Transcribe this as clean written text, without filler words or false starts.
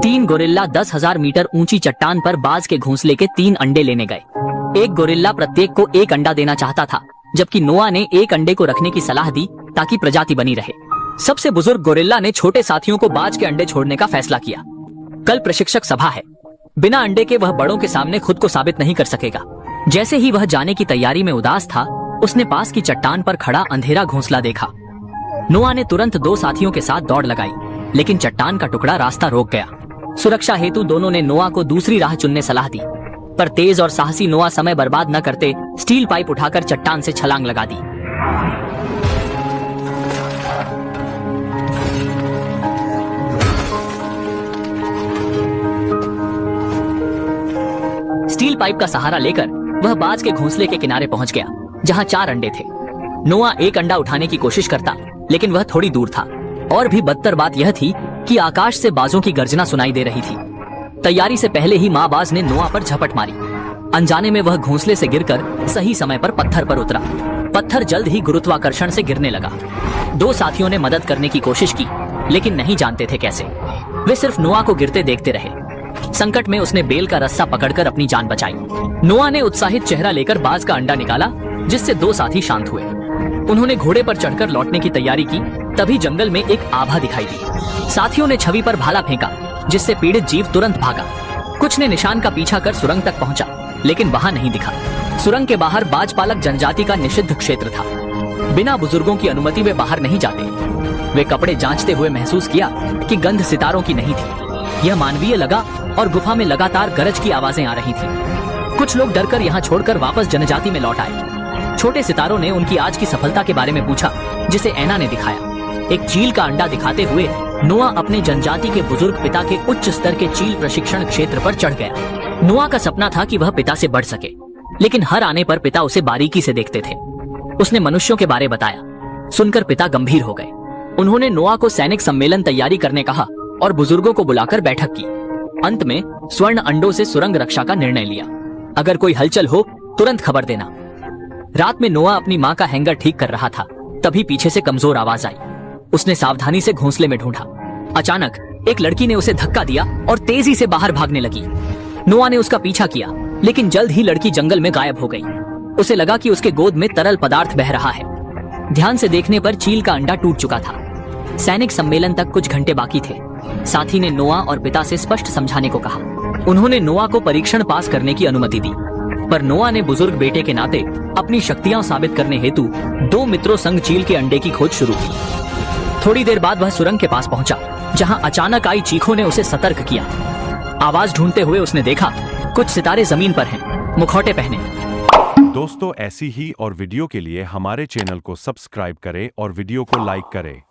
तीन gorilla 10,000 metre ऊंची चट्टान पर बाज के घोंसले के 3 अंडे लेने गए। एक गोरिल्ला प्रत्येक को 1 अंडा देना चाहता था, जबकि नोआ ने 1 अंडे को रखने की सलाह दी ताकि प्रजाति बनी रहे। सबसे बुजुर्ग गोरिल्ला ने छोटे साथियों को बाज के अंडे छोड़ने का फैसला किया। कल प्रशिक्षक सभा है, बिना अंडे के वह बड़ों के सामने खुद को साबित नहीं कर सकेगा। जैसे ही वह जाने की तैयारी में उदास था, उसने पास की चट्टान पर खड़ा अंधेरा घोंसला देखा। नोआ ने तुरंत 2 साथियों के साथ दौड़ लगाई, लेकिन चट्टान का टुकड़ा रास्ता रोक गया। सुरक्षा हेतु दोनों ने नोआ को दूसरी राह चुनने सलाह दी, पर तेज और साहसी नोआ समय बर्बाद न करते स्टील पाइप उठाकर चट्टान से छलांग लगा दी। स्टील पाइप का सहारा लेकर वह बाज के घोंसले के किनारे पहुंच गया, जहां 4 अंडे थे। नोआ 1 अंडा उठाने की कोशिश करता, लेकिन वह थोड़ी दूर था। और भी बदतर बात यह थी कि आकाश से बाजों की गर्जना सुनाई दे रही थी। तैयारी से पहले ही माँ बाज ने नोआ पर झपट मारी। अनजाने में वह घोंसले से गिरकर सही समय पर पत्थर पर उतरा। पत्थर जल्द ही गुरुत्वाकर्षण से गिरने लगा। 2 साथियों ने मदद करने की कोशिश की, लेकिन नहीं जानते थे कैसे। वे सिर्फ नोआ को गिरते देखते रहे। संकट में उसने बेल का रस्सा पकड़कर अपनी जान बचाई। नोआ ने उत्साहित चेहरा लेकर बाज का अंडा निकाला, जिससे 2 साथी शांत हुए। उन्होंने घोड़े पर चढ़कर लौटने की तैयारी की, तभी जंगल में एक आभा दिखाई दी। साथियों ने छवि पर भाला फेंका, जिससे पीड़ित जीव तुरंत भागा। कुछ ने निशान का पीछा कर सुरंग तक पहुंचा, लेकिन वहां नहीं दिखा। सुरंग के बाहर बाज पालक जनजाति का निषिद्ध क्षेत्र था। बिना बुजुर्गों की अनुमति वे बाहर नहीं जाते। वे कपड़े जांचते हुए महसूस किया कि गंध सितारों की नहीं थी। यह मानवीय लगा और गुफा में लगातार गरज की आवाजें आ रही थी। कुछ लोग डरकर यहाँ छोड़कर वापस जनजाति में लौट आए। छोटे सितारों ने उनकी आज की सफलता के बारे में पूछा, जिसे ऐना ने दिखाया। एक चील का अंडा दिखाते हुए नोआ अपने जनजाति के बुजुर्ग पिता के उच्च स्तर के चील प्रशिक्षण क्षेत्र पर चढ़ गया। नोआ का सपना था कि वह पिता से बढ़ सके, लेकिन हर आने पर पिता उसे बारीकी से देखते थे। उसने मनुष्यों के बारे बताया। सुनकर पिता गंभीर हो गए। उन्होंने नोआ को सैनिक सम्मेलन तैयारी करने कहा और बुजुर्गों को बुलाकर बैठक की। अंत में स्वर्ण अंडों से सुरंग रक्षा का निर्णय लिया। अगर कोई हलचल हो, तुरंत खबर देना। रात में नोआ अपनी माँ का हैंगर ठीक कर रहा था, तभी पीछे से कमजोर आवाज आई। उसने सावधानी से घोंसले में ढूंढा। अचानक एक लड़की ने उसे धक्का दिया और तेजी से बाहर भागने लगी। नोआ ने उसका पीछा किया, लेकिन जल्द ही लड़की जंगल में गायब हो गई। उसे लगा कि उसके गोद में तरल पदार्थ बह रहा है। ध्यान से देखने पर चील का अंडा टूट चुका था। सैनिक सम्मेलन तक कुछ घंटे बाकी थे। साथी ने नोआ और पिता से स्पष्ट समझाने को कहा। उन्होंने नोआ को परीक्षण पास करने की अनुमति दी, पर नोआ ने बुजुर्ग बेटे के नाते अपनी शक्तियां साबित करने हेतु 2 मित्रों संग चील के अंडे की खोज शुरू की। थोड़ी देर बाद वह सुरंग के पास पहुंचा, जहां अचानक आई चीखों ने उसे सतर्क किया। आवाज ढूंढते हुए उसने देखा कुछ सितारे जमीन पर हैं, मुखौटे पहने। दोस्तों, ऐसी ही और वीडियो के लिए हमारे चैनल को सब्सक्राइब करें और वीडियो को लाइक करें।